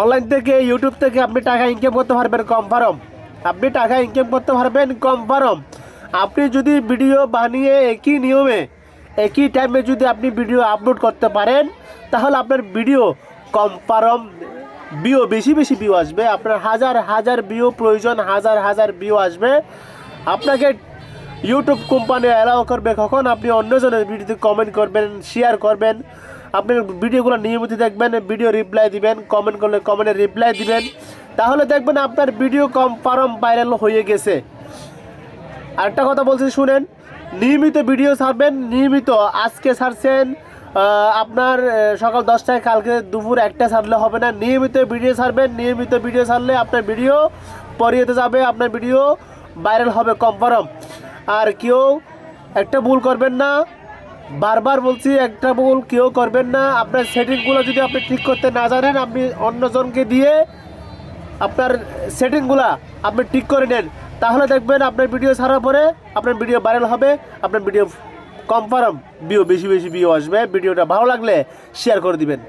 Online থেকে YouTube থেকে আপনি টাকা ইনকাম করতে পারবেন কনফার্ম। আপনি টাকা ইনকাম করতে পারবেন কনফার্ম। আপনি যদি ভিডিও বানিয়ে একই নিয়মে একই টাইমে যদি আপনি ভিডিও আপলোড করতে পারেন, তাহলে আপনার ভিডিও কনফার্ম বেশি বেশি ভিউ আসবে। আপনার হাজার হাজার ভিউ প্রয়োজন, হাজার হাজার ভিউ আসবে। আপনাকে ইউটিউব কোম্পানি অ্যালাউ করবে কখন আপনি অন্যজনের ভিডিওতে কমেন্ট করবেন, শেয়ার করবেন, আপনি ভিডিওগুলো নিয়মিত দেখবেন, ভিডিও রিপ্লাই দিবেন, কমেন্ট করলে কমেন্টে রিপ্লাই দিবেন, তাহলে দেখবেন আপনার ভিডিও কনফার্ম ভাইরাল হয়ে গেছে। আরেকটা কথা বলছি শুনেন, নিয়মিত ভিডিও ছাড়বেন। নিয়মিত আজকে ছাড়ছেন আপনার সকাল 10টায়, কালকে দুপুর 1টা ছাড়লে হবে না। নিয়মিত ভিডিও ছাড়বেন। নিয়মিত ভিডিও ছাড়লে আপনার ভিডিও পরিয়েতে যাবে, আপনার ভিডিও ভাইরাল হবে কনফার্ম। আর কেউ একটা ভুল করবেন না, বারবার বলছি, একটা ভুল কেউ করবেন না। আপনার সেটিংগুলো যদি আপনি ঠিক করতে না জানেন, আপনি অন্যজনকে দিয়ে আপনার সেটিংগুলো আপনি ঠিক করে নেন, তাহলে দেখবেন আপনার ভিডিও ছাড়ার পরে আপনার ভিডিও ভাইরাল হবে, আপনার ভিডিও কনফার্ম বেশি বেশি ভিউ আসবে। ভিডিওটা ভালো লাগলে শেয়ার করে দিবেন।